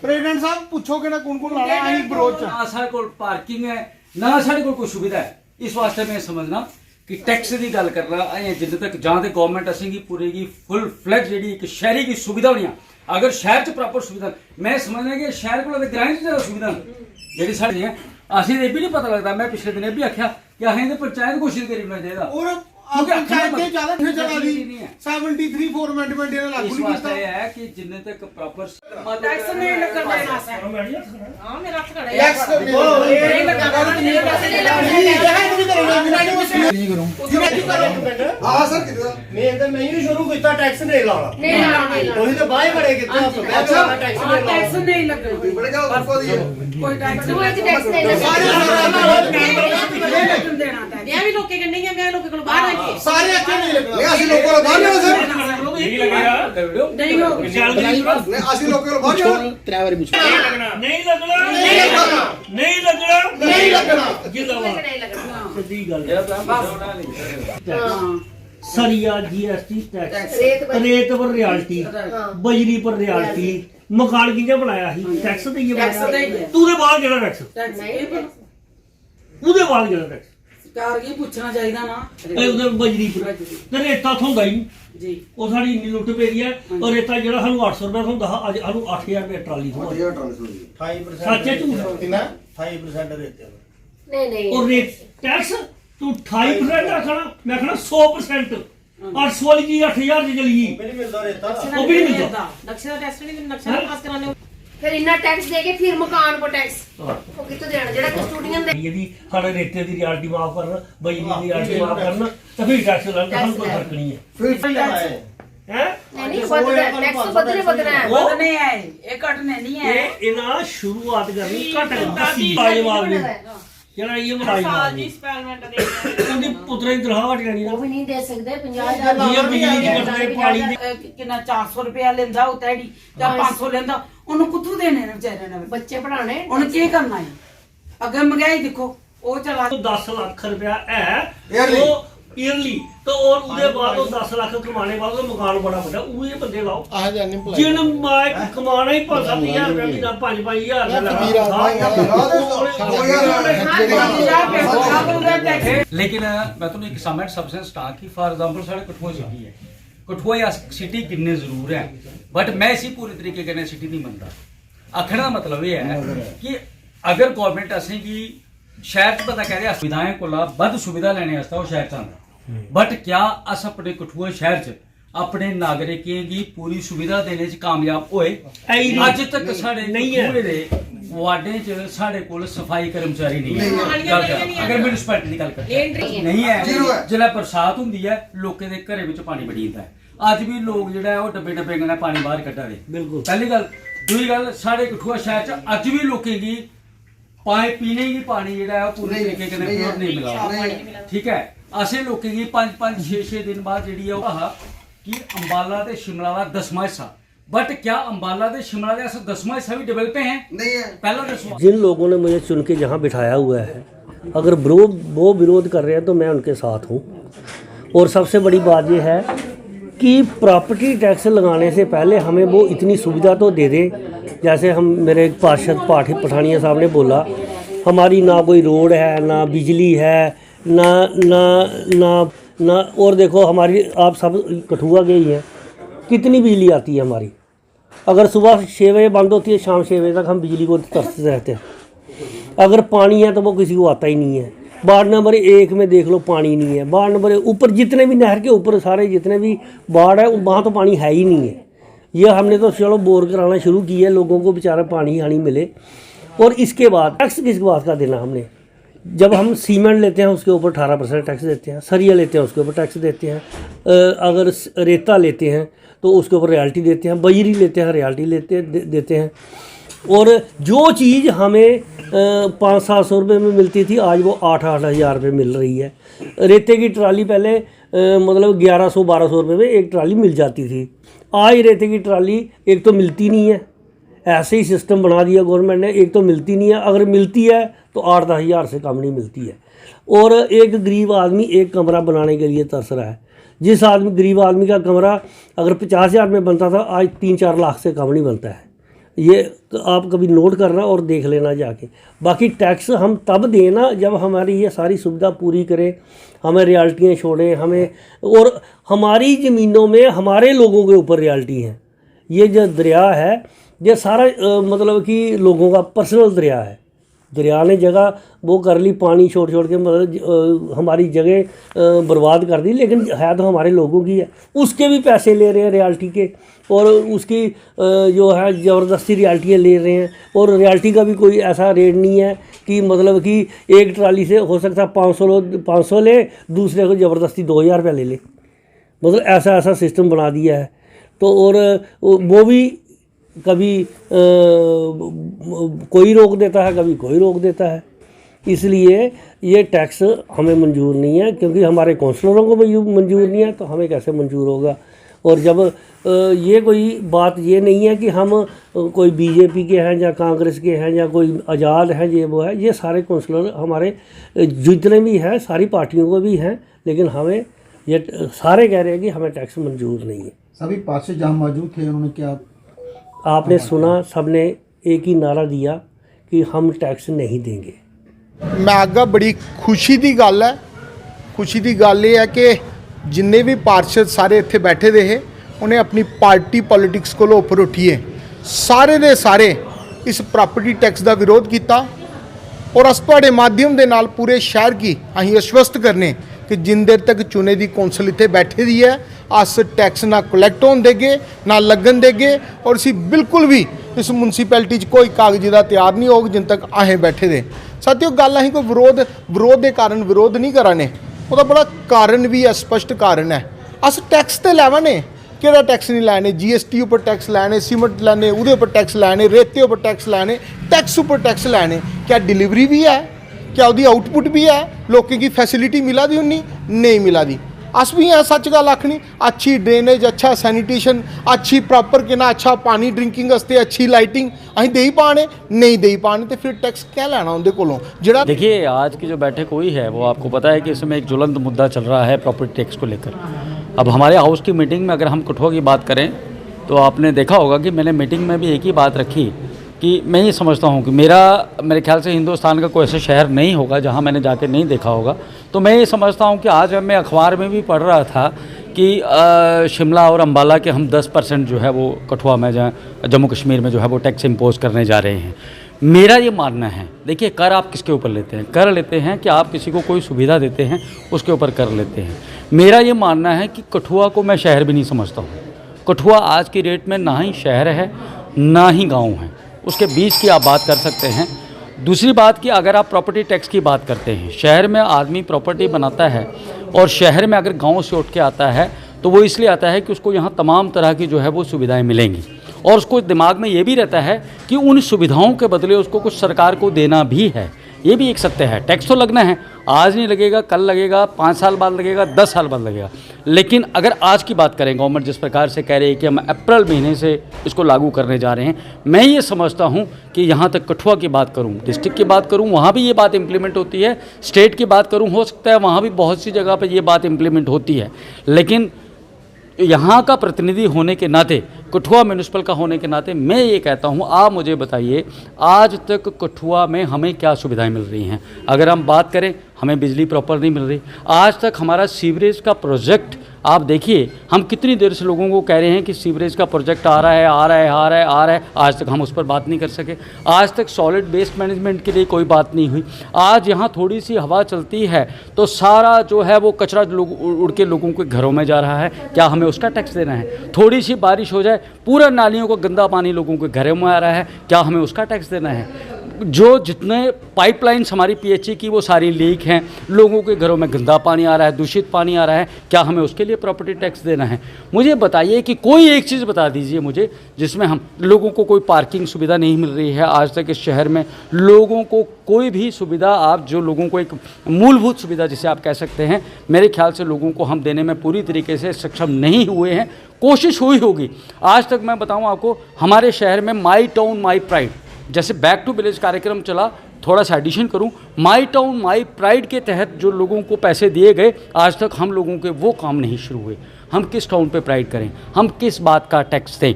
President साहब पूछोगे ना कौन ला रहा है ब्रोच ना साढ़े को पार्किंग है ना साढ़े को कोई सुविधा है। इस वास्ते मैं समझना कि टैक्स की गल कर रहा है जिन्ने तक जहाँ तक गवर्नमेंट असेंगी पूरी की फुल फ्लैग जी एक शहरी की सुविधा होनी। अगर शहर च प्रॉपर सुविधा मैं समझना कि शहर को ग्रां च ज्यादा सुविधा जी साढ़ी है। असें ये भी नहीं पता लगता। मैं पिछले दिन भी आख्या कि असें पंचायत घोषित करी होना चाहिए और पंचायत के ज्यादा नहीं चला दी 73 4 अमेंडमेंट ने लागू इस नहीं वास्ते किया। है कि जिन्ने तक प्रॉपर टैक्स नहीं लगना है। हां मेरा हथ खड़ा है। टैक्स नहीं लगा मेरे पैसे नहीं लगने नहीं करूं। हाँ सर कितना मैं तो मैं ही शुरू किया टैक्स नहीं लाना नहीं लाना ਉਹੀ ਤਾਂ ਬਾਹਰ ਬੜੇ ਕਿਤੇ ਹੱਥ ਮੈਂ अच्छा टैक्स नहीं टैक्स लाना नहीं लगना बड़े क्या ऊपर दिए कोई टैक्स टैक्स नहीं लगना देना था मैं भी लोके के नहीं है मैं लोके को बाहर आ गई सारे अच्छे नहीं लगना नहीं असली लोगों को बाहर जाओ सर नहीं लगेगा नहीं हो नहीं असली लोगों को बाहर जाओ नहीं लगना नहीं लगना नहीं लगना नहीं लगना जिंदाबाद नहीं लगना ਸਿੱਧੀ ਗੱਲ मेरा तो हम सरिया जीएसटी टैक्स रेत पर रेत पर रियल्टी हाँ। बिजली पर रियल्टी मकान किने बनाया ਸੀ ਟੈਕਸ ਦੇਈਏ टैक्स देइए। ਤੂੰ ਦੇ ਬਾਅਦ ਜਿਹੜਾ ਟੈਕਸ टैक्स ਉਹਦੇ ਬਾਅਦ ਜਿਹੜਾ ਟੈਕਸ ਕਾਰ ਕੀ ਪੁੱਛਣਾ ਚਾਹੀਦਾ ਨਾ ਇਹ ਉਹਦੇ ਬਿਜਲੀ ਪਰ ਤੇ ਰੇਤਾ ਤੋਂ ਹੁੰਦਾ ਹੀ ਜੀ ਉਹ ਸਾਡੀ ਇੰਨੀ ਲੁੱਟ ਪਈ ਹੈ ਔਰ ਰੇਤਾ ਜਿਹੜਾ ਸਾਨੂੰ 800 ਰੁਪਏ ਹੁੰਦਾ ਅੱਜ ਸਾਨੂੰ 8000 ਰੁਪਏ ਟਰਾਲੀ ਤੋਂ ये ट्रांसफर 28% ਸੱਚੇ ਝੂਠ कितना 28% ਰੇਤੇ नहीं नहीं और रेट टैक्स तू 28% रखना मैं कहना 100% और 16 की 8000 की चली नहीं मिलता रहता वो भी नहीं मिलता। नक्शे का टेस्ट नहीं नक्शा पास कराने फिर इतना टैक्स देके फिर मकान को टैक्स वो कितो देना जेड़ा कस्टोडियन दे यदि सारे रेते की रियल्टी माफ करना बिजली की रियल्टी माफ करना तो फिर टैक्स लाना हम कोई फर्क नहीं है फिर हैं नहीं बदले टैक्स तो बदलना है वो नहीं है ये कटने नहीं है ये इना शुरुआत करनी घट दसी जवाब नहीं जरा ये साल जी स्पेलमेंट दे ਉਹਦੀ ਪੁੱਤਰਾਂ ਦੀ ਤਨਖਾਹ ਵਟ ਜਾਣੀ वो ਨਾ भी नहीं दे सकते ये 50000 बिजली की कटने पानी दी कितना 400 रुपया लेंदा ਉਹ ਤੈੜੀ ਜਾਂ 500 ਲੈਂਦਾ ਉਹਨੂੰ ਕਿੱਥੋਂ ਦੇਣੇ ਨੇ ਵਿਚਾਰੇ ਨੇ बच्चे पढ़ाने ਉਹਨੇ ਕੀ ਕਰਨਾ ਹੈ ਅਗਰ ਮਹਿੰਗਾਈ ਦੇਖੋ ਉਹ ਚਲਾ तो 10 लाख रुपया है Yearly। वो ईयरली तो और उसके बाद वो 10 लाख कमाने वाला तो मकान बड़ा बड़ा वो ये बंदे लाओ आज अनएम्प्लॉयड जिन माइक कमाना ही 5-7 रुपया महीना 5-5 लेकिन मैं तुम्हें एक असाइनमेंट सबसेंस स्टार्ट की फॉर एग्जांपल साढ़े कठुआ सिटी है कठुआ सिटी गिनने जरूर है बट मैं इसी पूरे तरीके कन्नै सिटी नहीं मनता। आखने का मतलब ये है कि अगर गवर्नमेंट असेंगी शहर च पता कह रहे सुविधाएं कोला बद्ध सुविधा लेने आस्तै ओह् शहर च आंदा बट क्या अस अपने कठुआ शहर च अपने नागरिकें गी पूरी सुविधा देने च कामयाब होए? अज तक साढ़े कठुए दे वार्डें च साढ़े कोल सफाई कर्मचारी नहीं है। अगर म्युनिसिपैलिटी दी गल करदे नहीं है जिसलै बरसात हुंदी है लोकें दे घरें विच पानी बड़ी जंदा है। अज भी लोग जेह्ड़ा है ओह् डब्बे डब्बे कन्नै पानी बाहर कड्ढा दे। बिल्कुल पहली गल दूई गल साढ़े कठुआ शहर च अज भी लोकें गी पीने गी पानी जेह्ड़ा है पूरे तरीके कन्नै प्योर नहीं मिला। ठीक है असें लोकें गी 5-5 6-6 दिन बाद जेह्ड़ी है ओह् कि अंबाला ते शिमला दा 10वां हिस्सा बट क्या अंबाला ते शिमला दे अस 10वां हिस्सा भी डेवलप हैं? नहीं है पहला दसवां जिन लोगों ने मुझे चुन के यहाँ बिठाया हुआ है अगर वो विरोध कर रहे हैं तो मैं उनके साथ हूँ। और सबसे बड़ी बात ये है कि प्रॉपर्टी टैक्स लगाने से पहले हमें वो इतनी सुविधा तो दे दे जैसे हम मेरे पार्षद पठानिया साहब ने बोला हमारी ना कोई रोड है ना बिजली है ना ना ना ना और देखो हमारी आप सब कठुआ के ही हैं कितनी बिजली आती है हमारी। अगर सुबह 6 बजे बंद होती है शाम 6 बजे तक हम बिजली को तरसते रहते हैं। अगर पानी है तो वो किसी को आता ही नहीं है। वार्ड नंबर 1 में देख लो पानी नहीं है। वार्ड नंबर ऊपर जितने भी नहर के ऊपर सारे जितने भी वार्ड है वहाँ तो पानी है ही नहीं है। ये हमने तो चलो बोर कराना शुरू किया है लोगों को बेचारा पानी हानी मिले। और इसके बाद टैक्स किस बात का देना हमने जब हम सीमेंट लेते हैं उसके ऊपर 18% टैक्स देते हैं। सरिया लेते हैं उसके ऊपर टैक्स देते हैं। अगर रेता लेते हैं तो उसके ऊपर रियल्टी देते हैं। बजरी लेते हैं रियल्टी देते हैं। और जो चीज़ हमें 500-700 रुपये में मिलती थी आज वो 8-8 हज़ार रुपये मिल रही है। रेते की ट्राली पहले मतलब 1100-1200 रुपये में एक ट्राली मिल जाती थी। आज रेते की ट्राली एक तो मिलती नहीं है। ऐसे ही सिस्टम बना दिया गवर्नमेंट ने। एक तो मिलती नहीं है अगर मिलती है तो 8-10 हज़ार से कम नहीं मिलती है। और एक गरीब आदमी एक कमरा बनाने के लिए तरस रहा है। जिस गरीब आदमी का कमरा अगर 50 हज़ार में बनता था आज 3-4 लाख से कम नहीं बनता है। ये आप कभी नोट करना और देख लेना जाके। बाकी टैक्स हम तब देना जब हमारी ये सारी सुविधा पूरी करें, हमें रियल्टियाँ छोड़ें, हमें और हमारी ज़मीनों में हमारे लोगों के ऊपर रियल्टी हैं। ये जो दरिया है ये सारा मतलब कि लोगों का पर्सनल दरिया है। दरिया ने जगह वो कर ली, पानी छोड़ छोड़ के मतलब हमारी जगह बर्बाद कर दी, लेकिन है तो हमारे लोगों की है। उसके भी पैसे ले रहे हैं रियल्टी के, और उसकी जो है ज़बरदस्ती रियल्टियाँ ले रहे हैं। और रियल्टी का भी कोई ऐसा रेट नहीं है कि मतलब कि एक ट्राली से हो सकता है 500 ले, दूसरे को ज़बरदस्ती 2000 रुपया ले ले, मतलब ऐसा सिस्टम बना दिया है। तो और वो भी कभी कोई रोक देता है, कभी कोई रोक देता है। इसलिए ये टैक्स हमें मंजूर नहीं है, क्योंकि हमारे काउंसलरों को मंजूर नहीं है तो हमें कैसे मंजूर होगा। और जब ये कोई बात ये नहीं है कि हम कोई बीजेपी के हैं या कांग्रेस के हैं या कोई आज़ाद हैं, ये वो है, ये सारे काउंसलर हमारे जितने भी हैं सारी पार्टियों को भी हैं, लेकिन हमें ये सारे कह रहे हैं कि हमें टैक्स मंजूर नहीं है। सभी पार्षद जहाँ मौजूद थे उन्होंने क्या आपने सुना, सबने एक ही नारा दिया कि हम टैक्स नहीं देंगे। मैं आगा बड़ी खुशी की गल है, खुशी की गल ये है कि जिन्ने भी पार्षद सारे इत्थे बैठे दे है उन्हें अपनी पार्टी पॉलिटिक्स को उपर उठिए सारे दे सारे इस प्रॉपर्टी टैक्स का विरोध किया। और अस तुहाडे माध्यम दे नाल पूरे शहर की असीं आश्वस्त करने कि जिन देर तक चुने दी कौंसल इत्थे बैठे दी है अस टैक्स ना कलैक्ट होने देगे ना लगन देगे। और इसी बिल्कुल भी इस मुनसिपैलिटी कोई कागजी का तैयार नहीं होगा जिन तक असें बैठे दे। साथियों गल असीं कोई विरोध के कारण विरोध नहीं कराने, उसका बड़ा कारण भी है, स्पष्ट कारण है। अस टैक्स तो लैवाने, केड़ा टैक्स नहीं लैने, GST उपर टैक्स लैने, सीमेंट लैने, उहदे उपर टैक्स लैने, रेते उपर टैक्स लैने, टैक्स उपर टैक्स लैने। क्या डिलीवरी भी है, क्या उसकी आउटपुट भी है, लोगों की फैसिलिटी मिला दी उन्नी नहीं मिला दी। अस भी हैं सच गल आखनी, अच्छी ड्रेनेज, अच्छा सैनिटेशन, अच्छी प्रॉपर के ना अच्छा पानी ड्रिंकिंग वास्ते, अच्छी लाइटिंग असीं दे ही पाने नहीं दे ही पाने, तो फिर टैक्स क्या लेना उनके कोलों जिहड़ा। देखिए आज की जो बैठक हुई है वो आपको पता है कि इसमें एक ज्वलंत मुद्दा चल रहा है प्रॉपर्टी टैक्स को लेकर। अब हमारे हाउस की मीटिंग में अगर हम कठुआ की बात करें तो आपने देखा होगा कि मैंने मीटिंग में भी एक ही बात रखी कि मैं ये समझता हूँ कि मेरे ख्याल से हिंदुस्तान का कोई ऐसा शहर नहीं होगा जहाँ मैंने जाके नहीं देखा होगा। तो मैं ये समझता हूँ कि आज मैं अखबार में भी पढ़ रहा था कि शिमला और अम्बाला के हम 10% जो है वो कठुआ में जम्मू कश्मीर में जो है वो टैक्स इम्पोज करने जा रहे हैं। मेरा ये मानना है, देखिए कर आप किसके ऊपर लेते हैं, कर लेते हैं कि आप किसी को कोई सुविधा देते हैं उसके ऊपर कर लेते हैं। मेरा ये मानना है कि कठुआ को मैं शहर भी नहीं समझता हूँ। कठुआ आज की डेट में ना ही शहर है ना ही गाँव है, उसके बीच की आप बात कर सकते हैं। दूसरी बात कि अगर आप प्रॉपर्टी टैक्स की बात करते हैं, शहर में आदमी प्रॉपर्टी बनाता है और शहर में अगर गांव से उठ के आता है तो वो इसलिए आता है कि उसको यहाँ तमाम तरह की जो है वो सुविधाएं मिलेंगी, और उसको दिमाग में ये भी रहता है कि उन सुविधाओं के बदले उसको कुछ सरकार को देना भी है। ये भी एक सत्य है, टैक्स तो लगना है, आज नहीं लगेगा कल लगेगा, 5 साल बाद लगेगा, 10 साल बाद लगेगा। लेकिन अगर आज की बात करें, गवर्नमेंट जिस प्रकार से कह रही है कि हम अप्रैल महीने से इसको लागू करने जा रहे हैं, मैं ये समझता हूँ कि यहाँ तक कठुआ की बात करूँ, डिस्ट्रिक्ट की बात करूँ, वहाँ भी ये बात इम्प्लीमेंट होती है, स्टेट की बात करूँ, हो सकता है वहाँ भी बहुत सी जगह पर ये बात इम्प्लीमेंट होती है। लेकिन यहाँ का प्रतिनिधि होने के नाते, कठुआ म्यूनिसिपल का होने के नाते मैं ये कहता हूँ, आप मुझे बताइए आज तक कठुआ में हमें क्या सुविधाएं मिल रही हैं। अगर हम बात करें, हमें बिजली प्रॉपर नहीं मिल रही। आज तक हमारा सीवरेज का प्रोजेक्ट आप देखिए, हम कितनी देर से लोगों को कह रहे हैं कि सीवरेज का प्रोजेक्ट आ रहा है, आज तक हम उस पर बात नहीं कर सके। आज तक सॉलिड वेस्ट मैनेजमेंट के लिए कोई बात नहीं हुई। आज यहाँ थोड़ी सी हवा चलती है तो सारा जो है वो कचरा उड़ के लोगों के घरों में जा रहा है, क्या हमें उसका टैक्स देना है? थोड़ी सी बारिश हो जाए, पूरा नालियों को गंदा पानी लोगों के घरों में आ रहा है, क्या हमें उसका टैक्स देना है? जो जितने पाइपलाइंस हमारी PHE की वो सारी लीक हैं, लोगों के घरों में गंदा पानी आ रहा है, दूषित पानी आ रहा है, क्या हमें उसके लिए प्रॉपर्टी टैक्स देना है? मुझे बताइए कि कोई एक चीज़ बता दीजिए मुझे जिसमें हम लोगों को कोई पार्किंग सुविधा नहीं मिल रही है। आज तक इस शहर में लोगों को कोई भी सुविधा, आप जो लोगों को एक मूलभूत सुविधा जिसे आप कह सकते हैं, मेरे ख्याल से लोगों को हम देने में पूरी तरीके से सक्षम नहीं हुए हैं। कोशिश हुई होगी। आज तक मैं बताऊं आपको, हमारे शहर में माई टाउन माई प्राइड, जैसे बैक टू विलेज कार्यक्रम चला, थोड़ा सा एडिशन करूं, माई टाउन माई प्राइड के तहत जो लोगों को पैसे दिए गए, आज तक हम लोगों के वो काम नहीं शुरू हुए। हम किस टाउन पे प्राइड करें, हम किस बात का टैक्स दें?